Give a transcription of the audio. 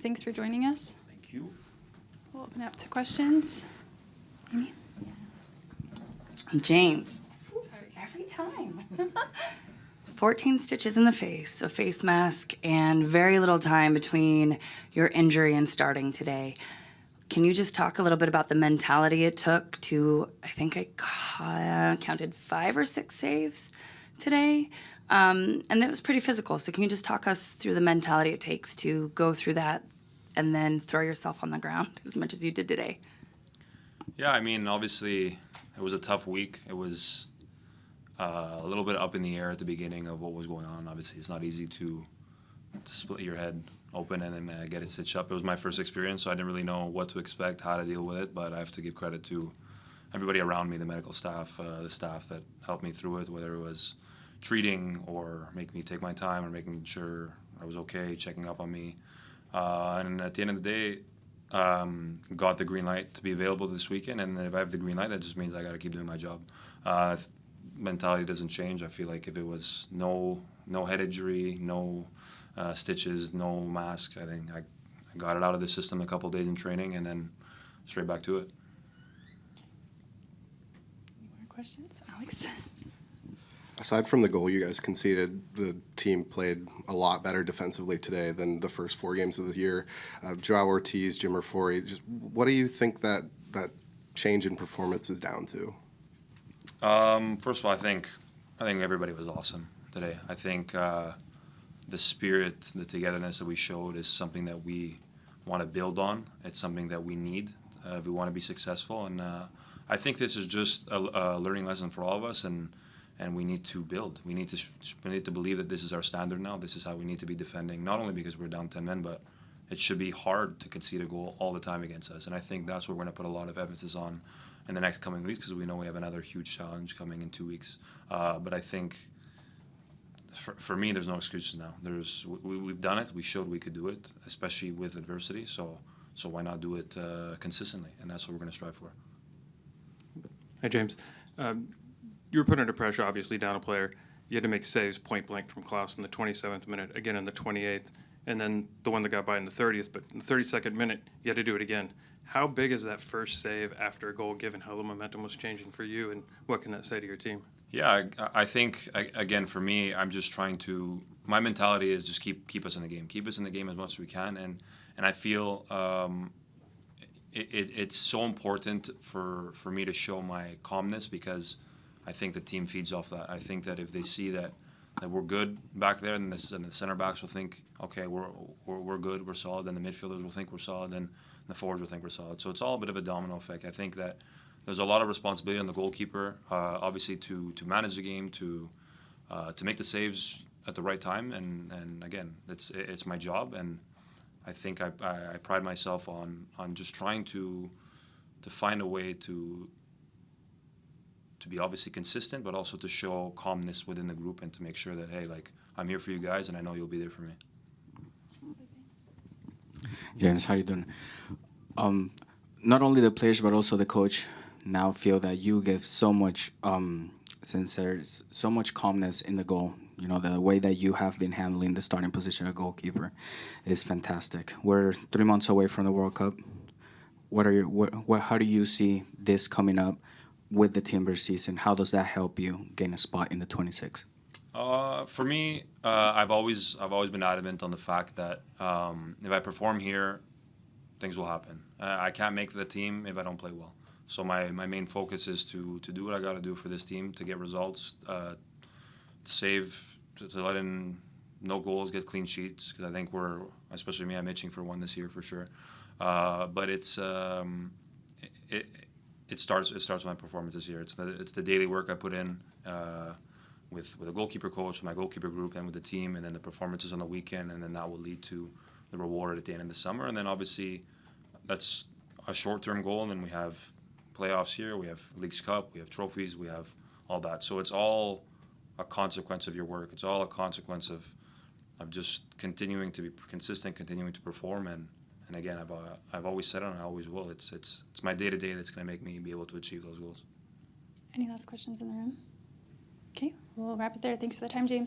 thanks for joining us. Thank you. We'll open up to questions. Amy? James. Sorry. Every time. 14 stitches in the face, a face mask, and very little time between your injury and starting today. Can you just talk a little bit about the mentality it took to, I think I counted 5 or 6 saves today? And it was pretty physical. So can you just talk us through the mentality it takes to go through that and then throw yourself on the ground as much as you did today? Yeah, I mean, obviously, it was a tough week. It was a little bit up in the air at the beginning of what was going on. Obviously, it's not easy to split your head open and then get it stitched up. It was my first experience, so I didn't really know what to expect, how to deal with it, but I have to give credit to everybody around me, the medical staff, the staff that helped me through it, whether it was treating or making me take my time or making sure I was okay, checking up on me. And at the end of the day, got the green light to be available this weekend, and if I have the green light, that just means I got to keep doing my job. Mentality doesn't change. I feel like if it was no head injury, no stitches, no mask, I think I got it out of the system a couple of days in training and then straight back to it. Any more questions? Alex? Aside from the goal you guys conceded, the team played a lot better defensively today than the first 4 games of the year. Joao Ortiz, Jim Murphy, just what do you think that change in performance is down to? First of all, I think everybody was awesome today. I think the spirit, the togetherness that we showed is something that we want to build on. It's something that we need if we want to be successful. And I think this is just a learning lesson for all of us, and we need to build. We need to believe that this is our standard now. This is how we need to be defending, not only because we're down 10 men, but it should be hard to concede a goal all the time against us. And I think that's what we're going to put a lot of emphasis on in the next coming weeks, because we know we have another huge challenge coming in 2 weeks. But I think for me, there's no excuses now. We've done it. We showed we could do it, especially with adversity. So why not do it consistently? And that's what we're going to strive for. Hi, James. You were put under pressure, obviously, down a player. You had to make saves point blank from Klaus in the 27th minute, again in the 28th, and then the one that got by in the 30th. But in the 32nd minute, you had to do it again. How big is that first save after a goal, given how the momentum was changing for you, and what can that say to your team? Yeah, I think, again, for me, I'm just trying to – my mentality is just keep us in the game. Keep us in the game as much as we can. And I feel it's so important for me to show my calmness, because I think the team feeds off that. I think that if they see that we're good back there, and the center backs will think, okay, we're good, we're solid, and the midfielders will think we're solid, and the forwards will think we're solid. So it's all a bit of a domino effect. I think that there's a lot of responsibility on the goalkeeper, obviously, to manage the game, to make the saves at the right time, and again, it's my job, and I think I pride myself on just trying to find a way to be obviously consistent, but also to show calmness within the group and to make sure that, hey, like, I'm here for you guys, and I know you'll be there for me. James, how you doing? Not only the players, but also the coach now feel that you give so much, since there's so much calmness in the goal. You know, the way that you have been handling the starting position of goalkeeper is fantastic. We're 3 months away from the World Cup. How do you see this coming up with the Timbers season? How does that help you gain a spot in the 26? For me, I've always been adamant on the fact that if I perform here, things will happen. I can't make the team if I don't play well. So my main focus is to do what I got to do for this team, to get results, to save, to let in no goals, get clean sheets, because I think especially me, I'm itching for one this year for sure. But it starts with my performance this year. It's the daily work I put in with a goalkeeper coach, my goalkeeper group, and with the team, and then the performances on the weekend, and then that will lead to the reward at the end of the summer. And then obviously that's a short-term goal, and then we have playoffs here, we have Leagues Cup, we have trophies, we have all that. So it's all a consequence of your work. It's all a consequence of just continuing to be consistent, continuing to perform, and again, I've always said it, and I always will. It's my day-to-day that's going to make me be able to achieve those goals. Any last questions in the room? Okay, we'll wrap it there. Thanks for the time, James.